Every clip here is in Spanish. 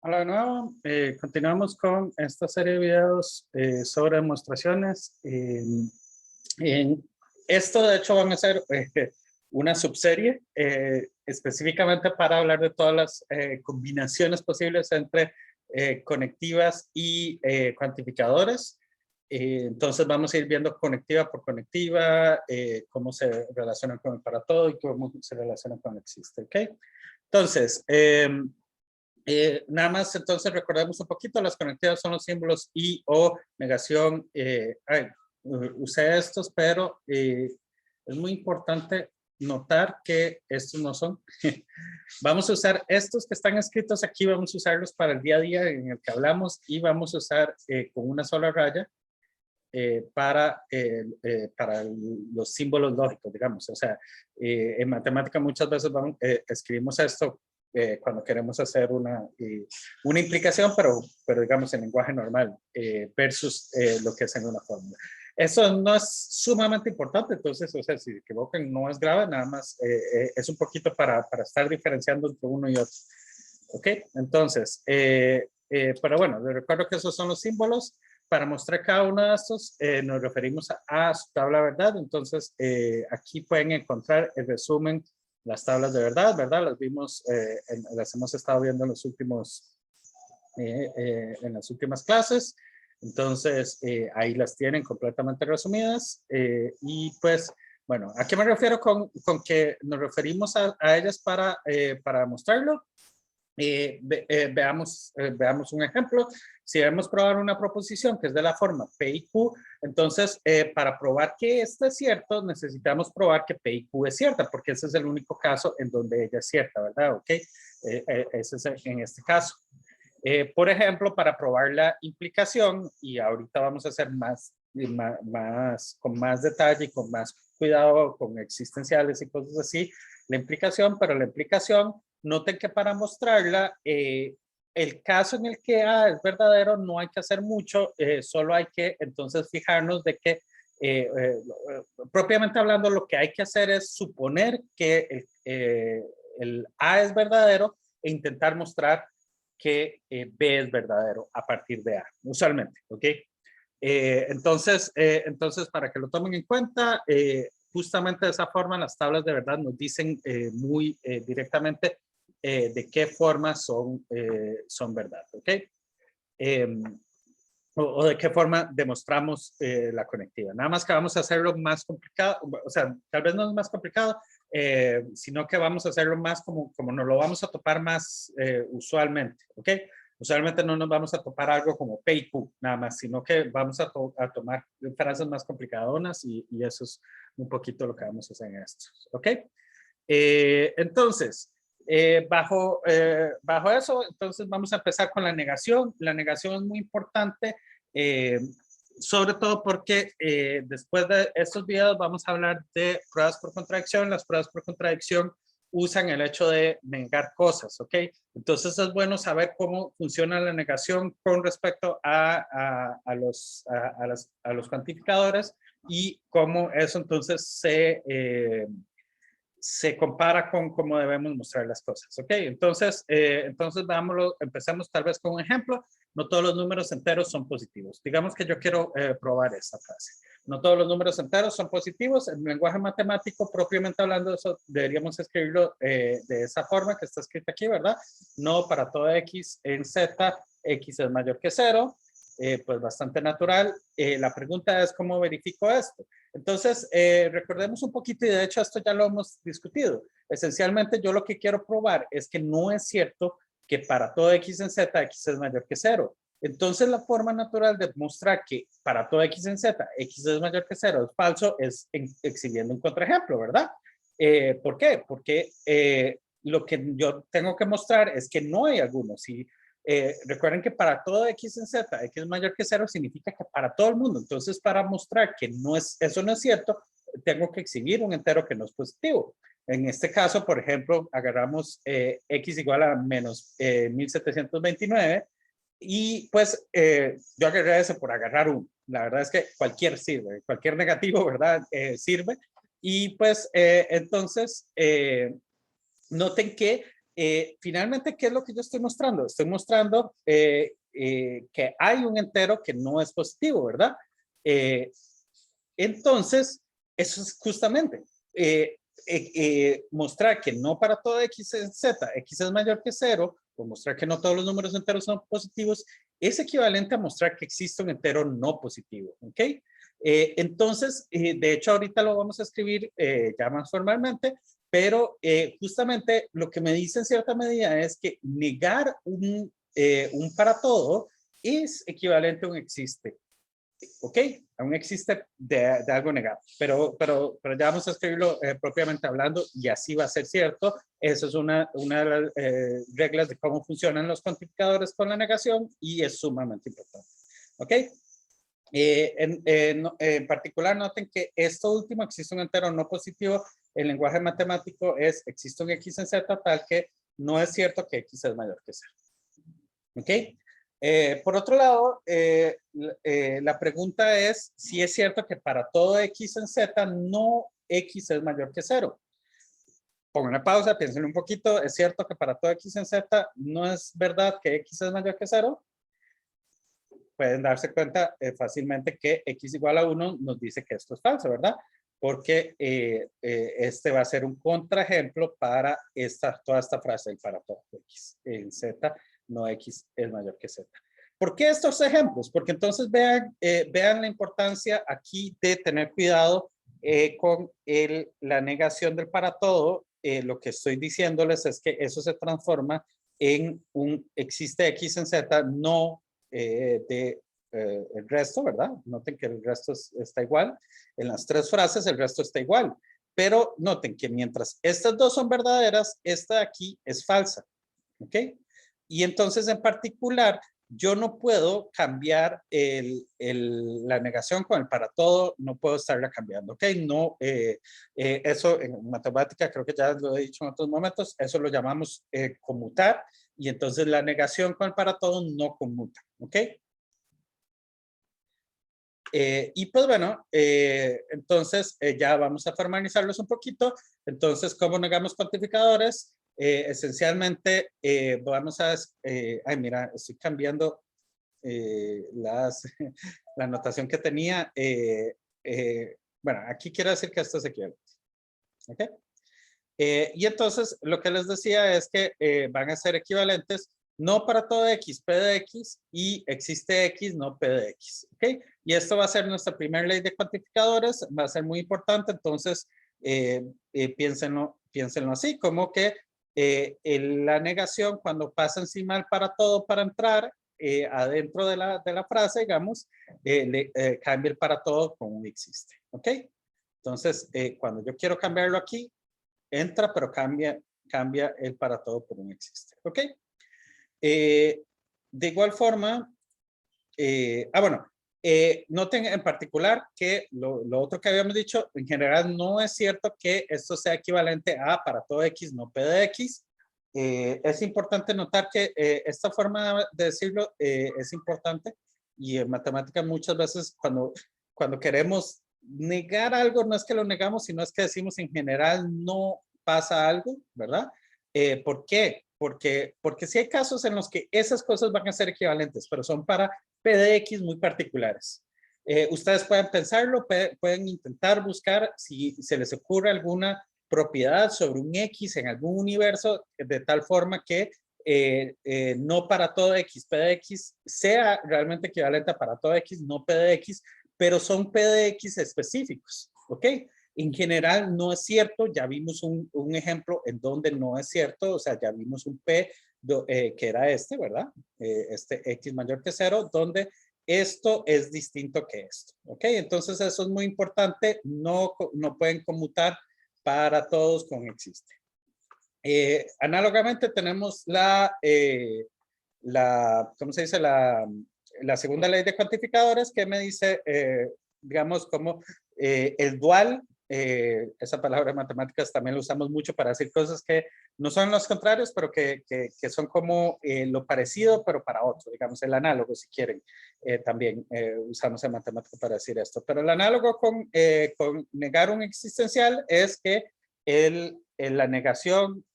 Hola de nuevo, continuamos con esta serie de videos sobre demostraciones. Esto de hecho van a ser una subserie específicamente para hablar de todas las combinaciones posibles entre conectivas y cuantificadores. Entonces vamos a ir viendo conectiva por conectiva, cómo se relaciona con el para todo y cómo se relaciona con el existe. ¿Okay? Entonces, nada más, entonces recordemos un poquito, las conectivas son los símbolos y o negación. Usé estos, pero es muy importante notar que estos no son. Vamos a usar estos que están escritos aquí, vamos a usarlos para el día a día en el que hablamos y vamos a usar con una sola raya para los símbolos lógicos, digamos. O sea, en matemática muchas veces escribimos esto cuando queremos hacer una implicación, pero digamos en lenguaje normal versus lo que es en una fórmula. Eso no es sumamente importante, entonces, o sea, si se equivocan no es grave, nada más es un poquito para estar diferenciando entre uno y otro. ¿Ok? Entonces, pero bueno, les recuerdo que esos son los símbolos. Para mostrar cada uno de estos, nos referimos a su tabla de verdad. Entonces, aquí pueden encontrar el resumen, las tablas de verdad, ¿verdad? Las vimos, las hemos estado viendo en en las últimas clases. Entonces, ahí las tienen completamente resumidas. Y pues, bueno, ¿a qué me refiero con que nos referimos a ellas para mostrarlo? Veamos un ejemplo. Si debemos probar una proposición que es de la forma P y Q, entonces para probar que esto es cierto, necesitamos probar que P y Q es cierta, porque ese es el único caso en donde ella es cierta, ¿verdad? Ok, ese es en este caso. Por ejemplo, para probar la implicación, y ahorita vamos a hacer con más detalle y con más cuidado con existenciales y cosas así, la implicación, pero la implicación, noten que para mostrarla, el caso en el que A es verdadero, no hay que hacer mucho, solo hay que entonces fijarnos de que, propiamente hablando, lo que hay que hacer es suponer que el A es verdadero e intentar mostrar que B es verdadero a partir de A, usualmente, ¿ok? Entonces, para que lo tomen en cuenta, justamente de esa forma las tablas de verdad nos dicen muy directamente de qué forma son verdad, ¿ok? O de qué forma demostramos la conectiva. Nada más que vamos a hacerlo más complicado, o sea, tal vez no es más complicado, sino que vamos a hacerlo más como nos lo vamos a topar más usualmente, ¿ok? Usualmente no nos vamos a topar algo como P y Q, nada más, sino que vamos a tomar frases más complicadonas y eso es un poquito lo que vamos a hacer en esto, ¿ok? Entonces, bajo eso, entonces vamos a empezar con la negación. La negación es muy importante, sobre todo porque después de estos videos vamos a hablar de pruebas por contradicción. Las pruebas por contradicción usan el hecho de negar cosas, ¿ok? Entonces es bueno saber cómo funciona la negación con respecto a los cuantificadores y cómo eso entonces se compara con cómo debemos mostrar las cosas, ¿ok? Entonces veámoslo, empecemos tal vez con un ejemplo. No todos los números enteros son positivos. Digamos que yo quiero probar esta frase. No todos los números enteros son positivos. En lenguaje matemático, propiamente hablando, eso deberíamos escribirlo de esa forma que está escrita aquí, ¿verdad? No para todo x en z, x es mayor que 0. Pues bastante natural. La pregunta es, ¿cómo verifico esto? Entonces, recordemos un poquito, y de hecho esto ya lo hemos discutido. Esencialmente, yo lo que quiero probar es que no es cierto que para todo x en z, x es mayor que 0. Entonces, la forma natural de mostrar que para todo x en z, x es mayor que 0 es falso, es exhibiendo un contraejemplo, ¿verdad? ¿Por qué? Porque lo que yo tengo que mostrar es que no hay alguno. Si recuerden que para todo x en z, x mayor que 0 significa que para todo el mundo. Entonces, para mostrar que eso no es cierto, tengo que exhibir un entero que no es positivo. En este caso, por ejemplo, agarramos x igual a menos 1729 y pues yo agarré ese por agarrar uno. La verdad es que cualquier sirve, cualquier negativo, ¿verdad? Sirve. Y pues entonces, noten que Finalmente, ¿qué es lo que yo estoy mostrando? Estoy mostrando que hay un entero que no es positivo, ¿verdad? Entonces, eso es justamente mostrar que no para todo x en z, x es mayor que 0, o mostrar que no todos los números enteros son positivos, es equivalente a mostrar que existe un entero no positivo, ¿ok? Entonces, de hecho, ahorita lo vamos a escribir ya más formalmente, pero justamente lo que me dice en cierta medida es que negar un para todo es equivalente a un existe. ¿Ok? Aún existe de algo negado, pero ya vamos a escribirlo propiamente hablando y así va a ser cierto. Eso es una de las reglas de cómo funcionan los cuantificadores con la negación y es sumamente importante. ¿Ok? En particular, noten que esto último, existe un entero no positivo, el lenguaje matemático es, existe un x en z tal que no es cierto que x es mayor que 0. ¿Ok? Por otro lado, la pregunta es si es cierto que para todo x en z, no x es mayor que 0. Pongan una pausa, piensen un poquito. ¿Es cierto que para todo x en z no es verdad que x es mayor que 0? Pueden darse cuenta fácilmente que x igual a 1 nos dice que esto es falso, ¿verdad? Porque este va a ser un contraejemplo para toda esta frase, para todo x en z, no x es mayor que z. ¿Por qué estos ejemplos? Porque entonces vean la importancia aquí de tener cuidado con la negación del para todo. Lo que estoy diciéndoles es que eso se transforma en un existe x en z, no el resto, ¿verdad? Noten que el resto está igual. En las tres frases el resto está igual. Pero noten que mientras estas dos son verdaderas, esta de aquí es falsa. ¿Ok? Y entonces en particular, yo no puedo cambiar la negación con el para todo, no puedo estarla cambiando, ¿ok? No, eso en matemática, creo que ya lo he dicho en otros momentos, eso lo llamamos conmutar, y entonces la negación con el para todo no conmuta, ¿ok? Y pues bueno, entonces ya vamos a formalizarlos un poquito. Entonces, ¿cómo negamos cuantificadores? Esencialmente, vamos a... ay, mira, estoy cambiando la anotación que tenía. Bueno, aquí quiero decir que esto es equivalente. ¿Ok? Y entonces, lo que les decía es que van a ser equivalentes no para todo x, p de x, y existe x, no p de x. ¿Ok? Y esto va a ser nuestra primera ley de cuantificadores, va a ser muy importante, entonces piénsenlo así, como que la negación cuando pasa encima del para todo para entrar adentro de la frase, digamos, cambia el para todo con un existe. ¿Ok? Entonces, cuando yo quiero cambiarlo aquí, entra, pero cambia el para todo por un existe. ¿Ok? De igual forma, bueno, noten en particular que lo otro que habíamos dicho, en general no es cierto que esto sea equivalente a para todo x, no p de x. Es importante notar que esta forma de decirlo es importante, y en matemática muchas veces cuando queremos negar algo, no es que lo negamos, sino es que decimos en general no pasa algo, ¿verdad? ¿Por qué? Porque sí hay casos en los que esas cosas van a ser equivalentes, pero son para p de x muy particulares. Ustedes pueden pensarlo, pueden intentar buscar si se les ocurre alguna propiedad sobre un x en algún universo de tal forma que no para todo x, p de x sea realmente equivalente a para todo x, no p de x, pero son p de x específicos, ¿ok? En general no es cierto, ya vimos un ejemplo en donde no es cierto, o sea, ya vimos un p que era este, ¿verdad? Este x mayor que 0, donde esto es distinto que esto, ¿ok? Entonces eso es muy importante, no pueden conmutar para todos con existe. Análogamente tenemos ¿cómo se dice? La segunda ley de cuantificadores que me dice, digamos, como el dual, esa palabra en matemáticas también lo usamos mucho para decir cosas que no son los contrarios, pero que son como lo parecido, pero para otro, digamos, el análogo, si quieren, también usamos en matemáticas para decir esto. Pero el análogo con negar un existencial es que la negación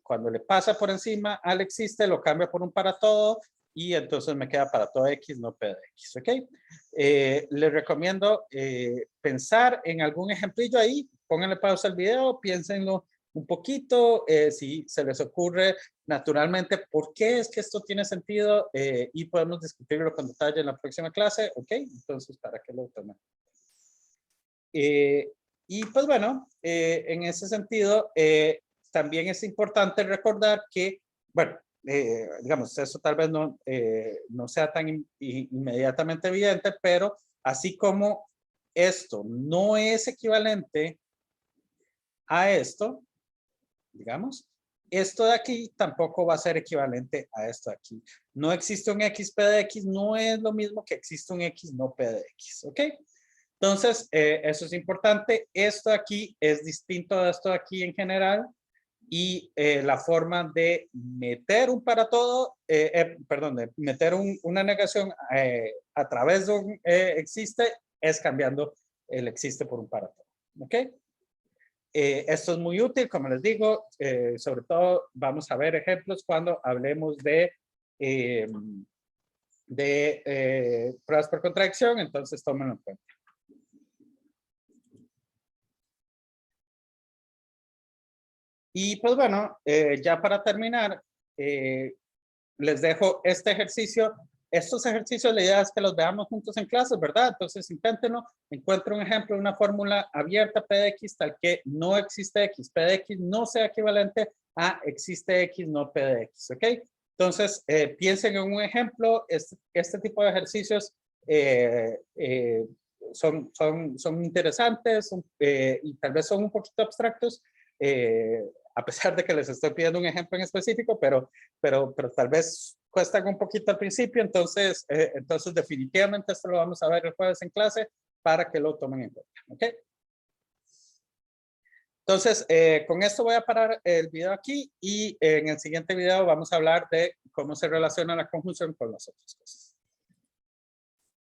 cuando le pasa por encima al existe, lo cambia por un para todo y entonces me queda para todo X, no P de X, ¿ok? Les recomiendo pensar en algún ejemplillo ahí, pónganle pausa al video, piénsenlo un poquito, si se les ocurre naturalmente por qué es que esto tiene sentido y podemos discutirlo con detalle en la próxima clase, ¿ok? Entonces, para que lo tomen. Y pues bueno, en ese sentido, también es importante recordar que, bueno, digamos, eso tal vez no sea tan inmediatamente evidente, pero así como esto no es equivalente a esto, digamos, esto de aquí tampoco va a ser equivalente a esto de aquí. No existe un XP de X, no es lo mismo que existe un X no P de X, ¿ok? Entonces, eso es importante. Esto aquí es distinto de esto de aquí en general y la forma de meter un para todo, perdón, de meter una negación a través de un existe es cambiando el existe por un para todo, ¿ok? Esto es muy útil, como les digo, sobre todo vamos a ver ejemplos cuando hablemos de pruebas por contradicción, entonces tómenlo en cuenta. Y pues bueno, ya para terminar, les dejo este ejercicio. Estos ejercicios, la idea es que los veamos juntos en clases, ¿verdad? Entonces, inténtenlo. Encuentren un ejemplo de una fórmula abierta P de X tal que no existe X. P de X no sea equivalente a existe X, no P de X, ¿ok? Entonces, piensen en un ejemplo. Este tipo de ejercicios son interesantes y tal vez son un poquito abstractos. A pesar de que les estoy pidiendo un ejemplo en específico, pero tal vez cuestan un poquito al principio, entonces definitivamente esto lo vamos a ver el jueves en clase para que lo tomen en cuenta, ¿ok? Entonces, con esto voy a parar el video aquí y en el siguiente video vamos a hablar de cómo se relaciona la conjunción con las otras cosas.